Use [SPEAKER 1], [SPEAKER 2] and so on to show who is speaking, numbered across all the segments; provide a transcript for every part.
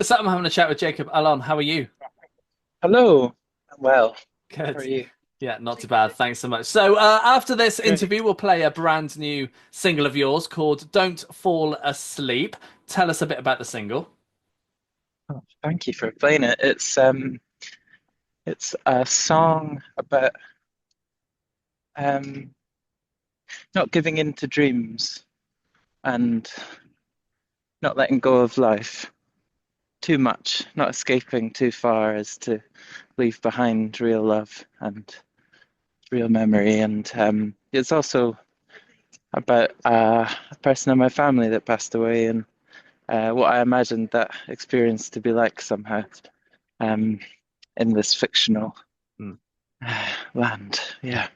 [SPEAKER 1] So I'm having a chat with Jacob Alon. How are you?
[SPEAKER 2] Hello. Well, how
[SPEAKER 1] Good.
[SPEAKER 2] are you?
[SPEAKER 1] Yeah, not too bad. Thanks so much. So after this
[SPEAKER 2] Great.
[SPEAKER 1] interview, we'll play a brand new single of yours called "Don't Fall Asleep." Tell us a bit about the single.
[SPEAKER 2] Oh, thank you for playing it. It's a song about um not giving in to dreams and not letting go of life too much, not escaping too far as to leave behind real love and real memory. And it's also about a person in my family that passed away and what I imagined that experience to be like somehow um in this fictional
[SPEAKER 1] Hmm.
[SPEAKER 2] land. Yeah.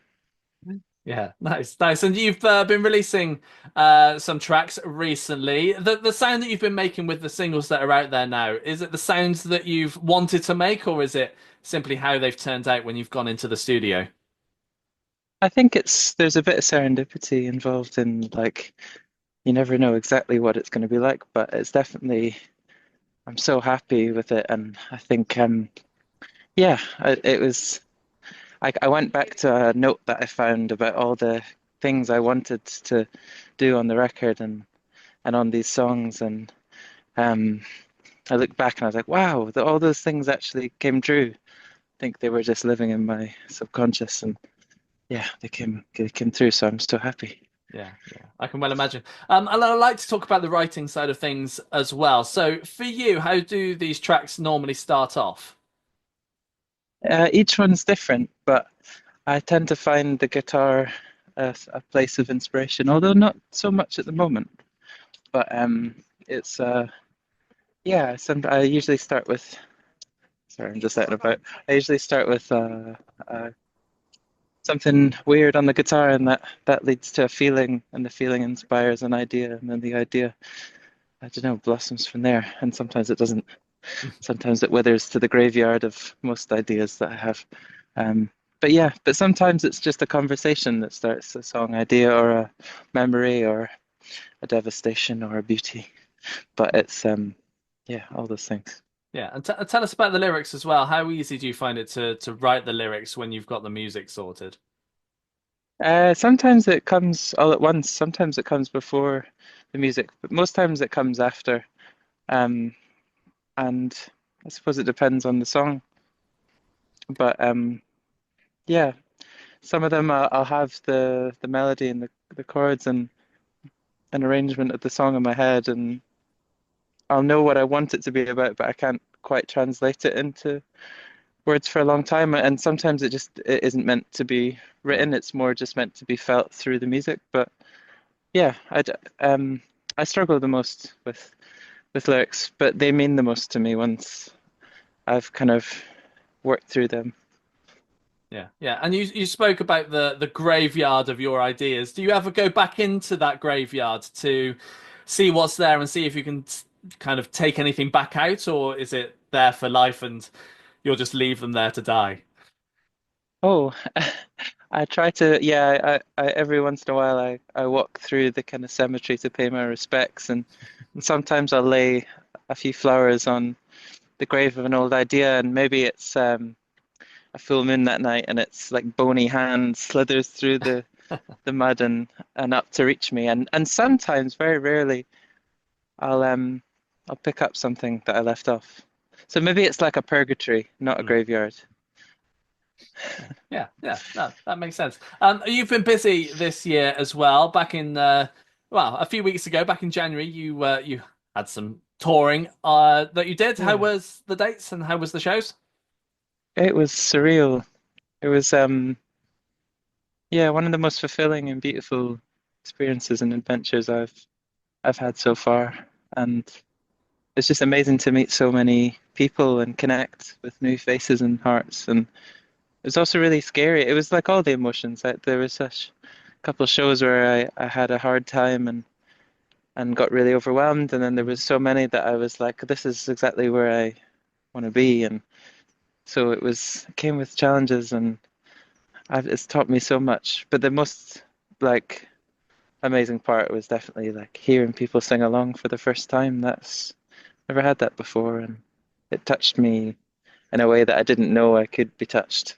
[SPEAKER 1] Yeah, nice, nice. And you've been releasing some tracks recently. The sound that you've been making with the singles that are out there now, is it the sounds that you've wanted to make, or is it simply how they've turned out when you've gone into the studio?
[SPEAKER 2] I think there's a bit of serendipity involved in like you never know exactly what it's going to be like, but it's definitely I'm so happy with it, and I think yeah, it was I went back to a note that I found about all the things I wanted to do on the record and on these songs, and um I looked back and I was like, wow, all those things actually came true. I think they were just living in my subconscious, and yeah, they came through, so I'm so happy.
[SPEAKER 1] Yeah, yeah, I can well imagine. And I'd like to talk about the writing side of things as well. So, for you, how do these tracks normally start off?
[SPEAKER 2] Each one's different, but I tend to find the guitar a place of inspiration, although not so much at the moment. But it's yeah. I usually start with. Sorry, I'm just out and about. I usually start with something weird on the guitar, and that leads to a feeling, and the feeling inspires an idea, and then the idea, I don't know, blossoms from there. And sometimes it doesn't. Sometimes it withers to the graveyard of most ideas that I have. Um, but yeah, but sometimes it's just a conversation that starts a song idea or a memory or a devastation or a beauty. But it's yeah, all those things.
[SPEAKER 1] Yeah, and tell us about the lyrics as well. How easy do you find it to write the lyrics when you've got the music sorted?
[SPEAKER 2] Sometimes it comes all at once. Sometimes it comes before the music, but most times it comes after. Um, and I suppose it depends on the song. But yeah, some of them I'll have the melody and the chords and an arrangement of the song in my head, and I'll know what I want it to be about, but I can't quite translate it into words for a long time. And sometimes it isn't meant to be
[SPEAKER 1] Mm.
[SPEAKER 2] written; it's more just meant to be felt through the music. But yeah, I struggle the most with lyrics, but they mean the most to me once I've kind of worked through them.
[SPEAKER 1] Yeah, yeah. And you spoke about the graveyard of your ideas. Do you ever go back into that graveyard to see what's there and see if you can kind of take anything back out, or is it there for life and you'll just leave them there to die?
[SPEAKER 2] Oh, I try to, yeah, every once in a while I walk through the kind of cemetery to pay my respects, and sometimes I'll lay a few flowers on the grave of an old idea, and maybe it's a full moon that night, and it's like bony hand slithers through the mud and up to reach me, and sometimes, very rarely, I'll um I'll pick up something that I left off. So maybe it's like a purgatory, not a
[SPEAKER 1] Mm.
[SPEAKER 2] graveyard.
[SPEAKER 1] Yeah, yeah, yeah. No, that makes sense. You've been busy this year as well. Back in well, a few weeks ago, back in January, you had some touring that you did. How
[SPEAKER 2] Yeah.
[SPEAKER 1] was the dates and how was the shows?
[SPEAKER 2] It was surreal. It was yeah, one of the most fulfilling and beautiful experiences and adventures I've had so far. And it's just amazing to meet so many people and connect with new faces and hearts. And it was also really scary. It was like all the emotions. Like there was such a couple of shows where I had a hard time and got really overwhelmed. And then there was so many that I was like, this is exactly where I want to be. And so it came with challenges, and it's taught me so much. But the most like amazing part was definitely like hearing people sing along for the first time. That's never had that before, and it touched me in a way that I didn't know I could be touched.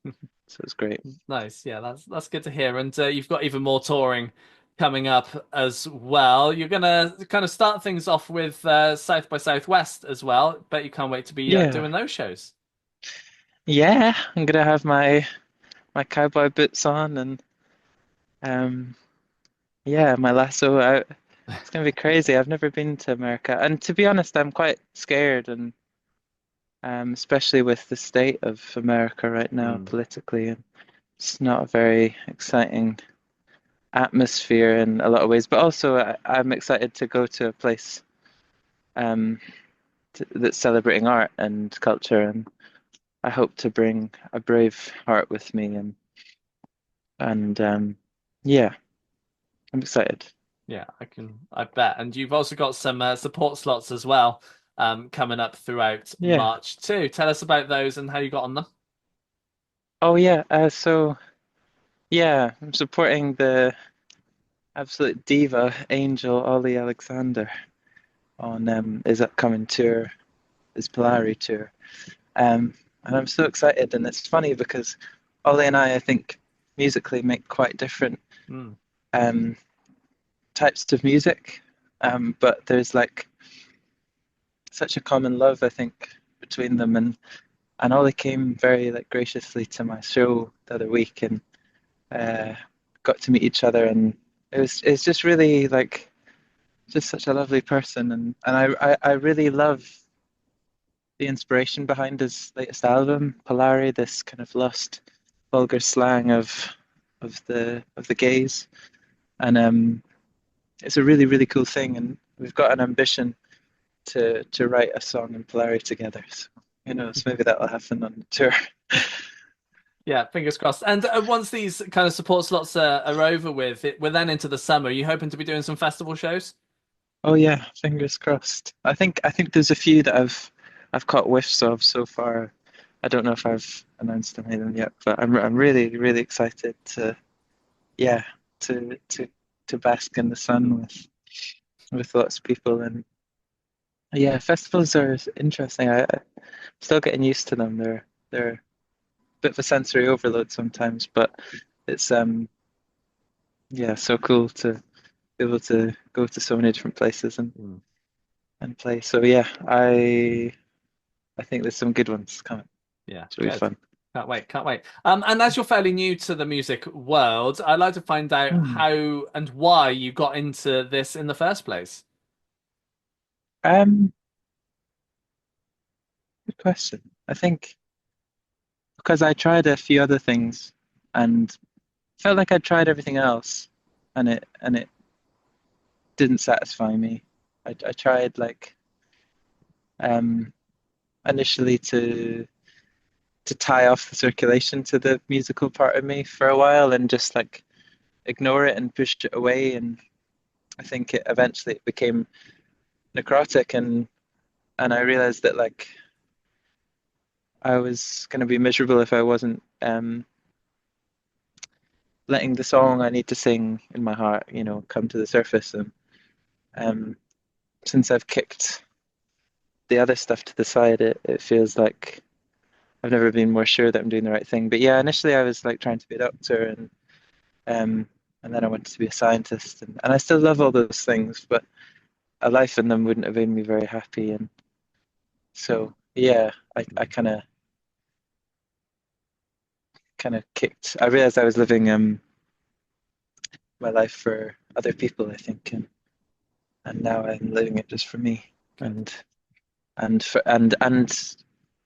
[SPEAKER 2] So it was great.
[SPEAKER 1] Nice. Yeah, that's good to hear. And you've got even more touring coming up as well. You're gonna kind of start things off with South by Southwest as well. Bet you can't wait to be
[SPEAKER 2] Yeah,
[SPEAKER 1] doing those shows.
[SPEAKER 2] yeah. I'm gonna have my cowboy boots on and um yeah, my lasso out. It's gonna be crazy. I've never been to America, and to be honest, I'm quite scared, and especially with the state of America right now
[SPEAKER 1] Mm.
[SPEAKER 2] politically, and it's not a very exciting atmosphere in a lot of ways. But also, I'm excited to go to a place um that's celebrating art and culture, and I hope to bring a brave heart with me, and yeah, I'm excited.
[SPEAKER 1] Yeah, I bet. And you've also got some support slots as well coming up throughout
[SPEAKER 2] Yeah.
[SPEAKER 1] March too. Tell us about those and how you got on them.
[SPEAKER 2] Oh yeah. So yeah, I'm supporting the absolute diva angel Ollie Alexander on his upcoming tour, his Polari tour. And I'm so excited, and it's funny because Ollie and I think, musically make quite different
[SPEAKER 1] Mm.
[SPEAKER 2] um, types of music, but there's like such a common love, I think, between them. And Ollie came very like graciously to my show the other week and uh, got to meet each other, and it's just really like just such a lovely person, and I really love the inspiration behind his latest album, Polari, this kind of lost vulgar slang of the gays. And it's a really, really cool thing, and we've got an ambition to write a song in Polari together. So who knows, maybe that'll happen on the tour.
[SPEAKER 1] Yeah, fingers crossed. And once these kind of support slots are over with, we're then into the summer. Are you hoping to be doing some festival shows?
[SPEAKER 2] Oh yeah, fingers crossed. I think there's a few that I've caught whiffs of so far. I don't know if I've announced any of them yet, but I'm really, really excited to yeah, to to to bask in the sun with lots of people. And yeah, festivals are interesting. I'm still getting used to them. They're a bit of a sensory overload sometimes, but it's yeah, so cool to be able to go to so many different places
[SPEAKER 1] Mm.
[SPEAKER 2] and play. So yeah, I think there's some good ones coming.
[SPEAKER 1] Yeah,
[SPEAKER 2] It's really
[SPEAKER 1] good.
[SPEAKER 2] fun.
[SPEAKER 1] Can't wait, can't wait. And as you're fairly new to the music world, I'd like to find out
[SPEAKER 2] Hmm.
[SPEAKER 1] how and why you got into this in the first place.
[SPEAKER 2] Um, Good question. I think because I tried a few other things and felt like I'd tried everything else, and it didn't satisfy me. I tried like um initially to tie off the circulation to the musical part of me for a while and just like ignore it and push it away, and I think it became necrotic, and I realized that like I was going to be miserable if I wasn't letting the song I need to sing in my heart, come to the surface. And um since I've kicked the other stuff to the side, it feels like I've never been more sure that I'm doing the right thing. But yeah, initially I was like trying to be a doctor, um and then I wanted to be a scientist, and I still love all those things, but a life in them wouldn't have made me very happy. And so yeah, I kind of kicked. I realized I was living my life for other people, I think, and now I'm living it just for me.
[SPEAKER 1] Good.
[SPEAKER 2] And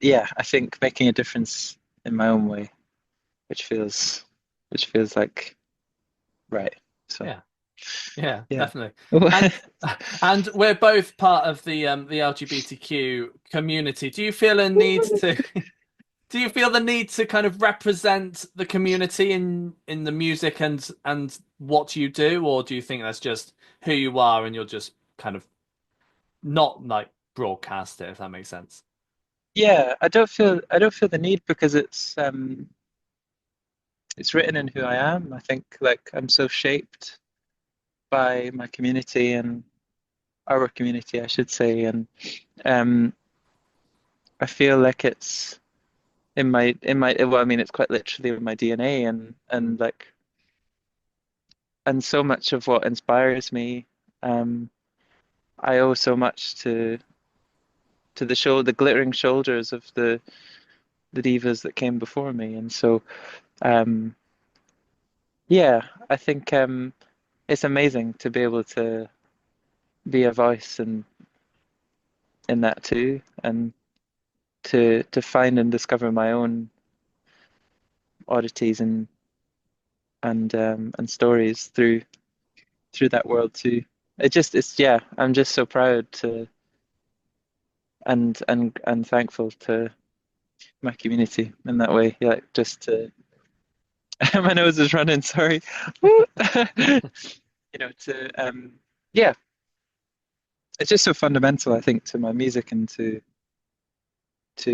[SPEAKER 2] yeah, I think making a difference in my own way, which feels which feels like right. So
[SPEAKER 1] Yeah. Yeah,
[SPEAKER 2] yeah.
[SPEAKER 1] definitely. And and we're both part of the LGBTQ community. Do you feel a need to do you feel the need to kind of represent the community in the music and what you do, or do you think that's just who you are and you're just kind of not like broadcast it, if that makes sense?
[SPEAKER 2] Yeah, I don't feel the need because it's written in who I am. I think like I'm so shaped by my community, and our community, I should say, and um, I feel like it's in my well, I mean, it's quite literally in my DNA, and like and so much of what inspires me, um, I owe so much to the glittering shoulders of the divas that came before me, and so um, yeah, I think it's amazing to be able to be a voice in that too, and to find and discover my own oddities and stories through that world too. It's yeah, I'm just so proud to and thankful to my community in that way. Yeah, like just to my nose is running, sorry. To yeah, it's just so fundamental, I think, to my music and to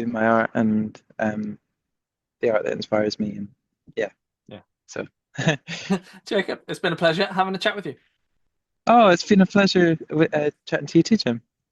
[SPEAKER 2] my art and the art that inspires me and yeah,
[SPEAKER 1] Yeah,
[SPEAKER 2] so
[SPEAKER 1] yeah. Jacob, it's been a pleasure having a chat with you.
[SPEAKER 2] oh, it's been a pleasure chatting to you too, Jim.